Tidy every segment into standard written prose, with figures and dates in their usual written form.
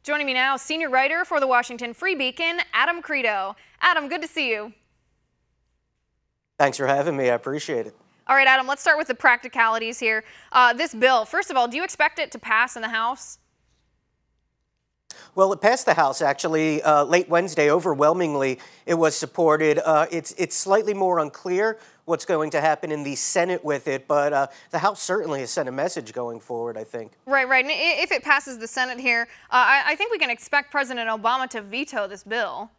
Joining me now, senior writer for the Washington Free Beacon, Adam Kredo. Adam, good to see you. Thanks for having me. I appreciate it. All right, Adam, let's start with the practicalities here. This bill, first of all, do you expect it to pass in the House? Well, it passed the House, actually, late Wednesday. Overwhelmingly, it was supported. It's slightly more unclear what's going to happen in the Senate with it, but the House certainly has sent a message going forward, I think. Right. And if it passes the Senate here, I think we can expect President Obama to veto this bill.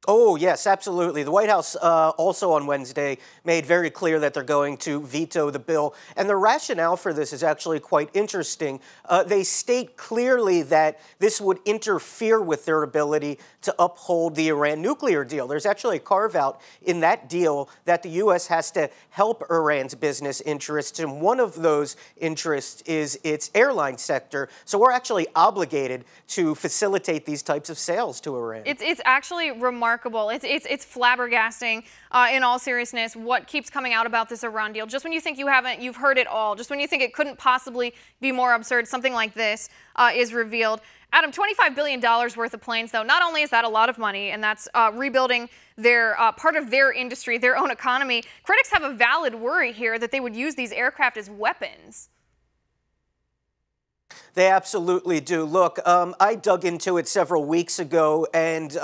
Oh, yes, absolutely. The White House also on Wednesday made very clear that they're going to veto the bill. And the rationale for this is actually quite interesting. They state clearly that this would interfere with their ability to uphold the Iran nuclear deal. There's actually a carve-out in that deal that the U.S. has to help Iran's business interests, and one of those interests is its airline sector. So we're actually obligated to facilitate these types of sales to Iran. It's actually remarkable. It's flabbergasting, in all seriousness, what keeps coming out about this Iran deal. Just when you think you've heard it all, just when you think it couldn't possibly be more absurd, something like this is revealed. Adam, $25 billion worth of planes, though, not only is that a lot of money, and that's rebuilding their part of their industry, their own economy, critics have a valid worry here that they would use these aircraft as weapons. They absolutely do. Look, I dug into it several weeks ago and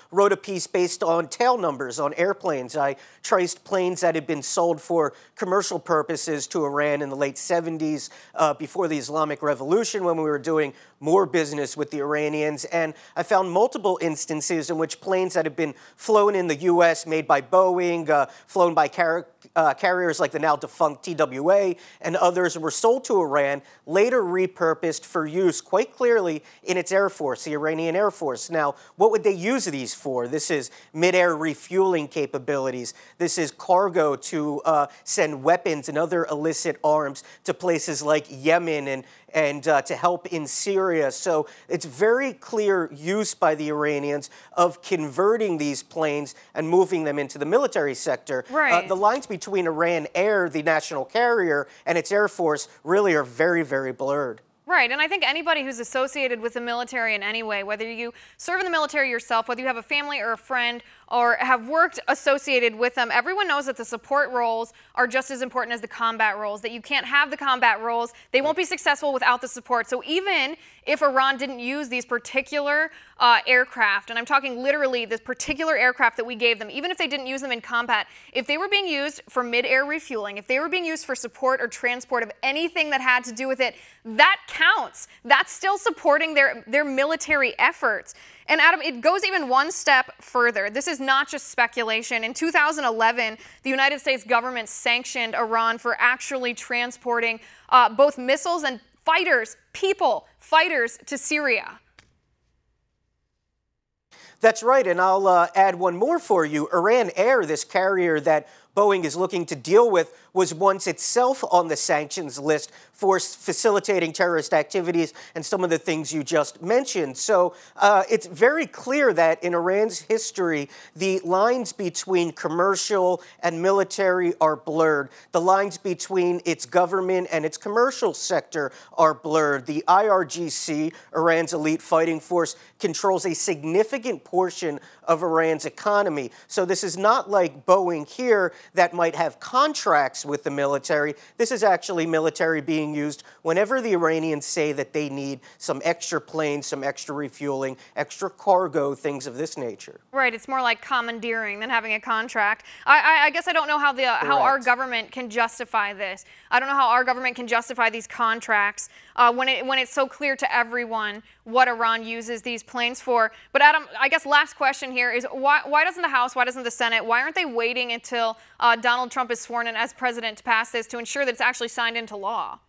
wrote a piece based on tail numbers on airplanes. I traced planes that had been sold for commercial purposes to Iran in the late 70s, before the Islamic Revolution, when we were doing more business with the Iranians. And I found multiple instances in which planes that had been flown in the U.S., made by Boeing, flown by carriers like the now defunct TWA and others, were sold to Iran, later repurposed for use quite clearly in its Air Force, the Iranian Air Force. Now, what would they use these for? This is mid-air refueling capabilities. This is cargo to send weapons and other illicit arms to places like Yemen and to help in Syria. So it's very clear use by the Iranians of converting these planes and moving them into the military sector. Right. The lines between Iran Air, the national carrier, and its Air Force really are very, very blurred. Right, and I think anybody who's associated with the military in any way, whether you serve in the military yourself, whether you have a family or a friend or have worked associated with them, everyone knows that the support roles are just as important as the combat roles, that you can't have the combat roles. They won't be successful without the support. So even if Iran didn't use these particular aircraft, and I'm talking literally this particular aircraft that we gave them, even if they didn't use them in combat, if they were being used for mid-air refueling, if they were being used for support or transport of anything that had to do with it, that counts. That's still supporting their military efforts. And Adam, it goes even one step further. This is not just speculation. In 2011, the United States government sanctioned Iran for actually transporting both missiles and fighters to Syria. That's right, and I'll add one more for you. Iran Air, this carrier that Boeing is looking to deal with, was once itself on the sanctions list for facilitating terrorist activities and some of the things you just mentioned. So it's very clear that in Iran's history, the lines between commercial and military are blurred. The lines between its government and its commercial sector are blurred. The IRGC, Iran's elite fighting force, controls a significant portion of Iran's economy. So this is not like Boeing here that might have contracts with the military. This is actually military being used whenever the Iranians say that they need some extra planes, some extra refueling, extra cargo, things of this nature. Right, it's more like commandeering than having a contract. I guess I don't know how our government can justify this. I don't know how our government can justify these contracts when it's so clear to everyone what Iran uses these planes for. But Adam, I guess last question here is why doesn't the House, why doesn't the Senate, why aren't they waiting until Donald Trump is sworn in as president to pass this to ensure that it's actually signed into law?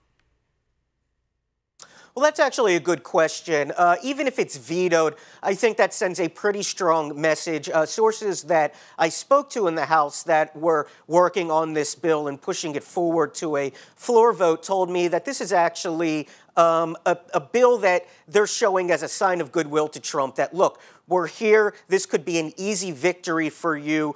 Well, that's actually a good question. Even if it's vetoed, I think that sends a pretty strong message. Sources that I spoke to in the House that were working on this bill and pushing it forward to a floor vote told me that this is actually a bill that they're showing as a sign of goodwill to Trump that, look, we're here. This could be an easy victory for you.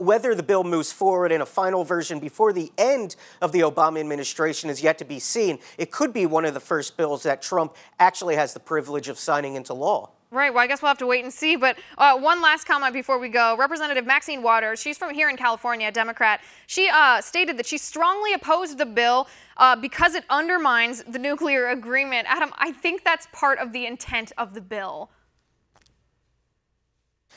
Whether the bill moves forward in a final version before the end of the Obama administration is yet to be seen. It could be one of the first bills that Trump actually has the privilege of signing into law. Right. Well, I guess we'll have to wait and see. But one last comment before we go. Representative Maxine Waters, she's from here in California, a Democrat. She stated that she strongly opposed the bill because it undermines the nuclear agreement. Adam, I think that's part of the intent of the bill.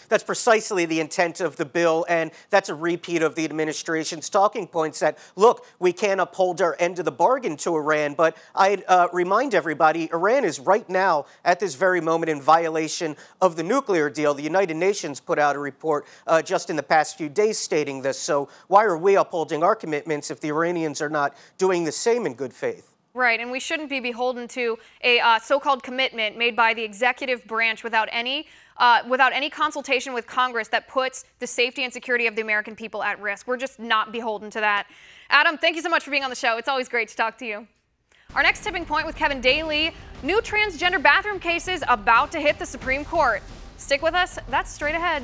That's precisely the intent of the bill, and that's a repeat of the administration's talking points that, look, we can't uphold our end of the bargain to Iran, but I'd remind everybody, Iran is right now, at this very moment, in violation of the nuclear deal. The United Nations put out a report just in the past few days stating this, so why are we upholding our commitments if the Iranians are not doing the same in good faith? Right, and we shouldn't be beholden to a so-called commitment made by the executive branch without any consultation with Congress that puts the safety and security of the American people at risk. We're just not beholden to that. Adam, thank you so much for being on the show. It's always great to talk to you. Our next tipping point with Kevin Daly, new transgender bathroom cases about to hit the Supreme Court. Stick with us, that's straight ahead.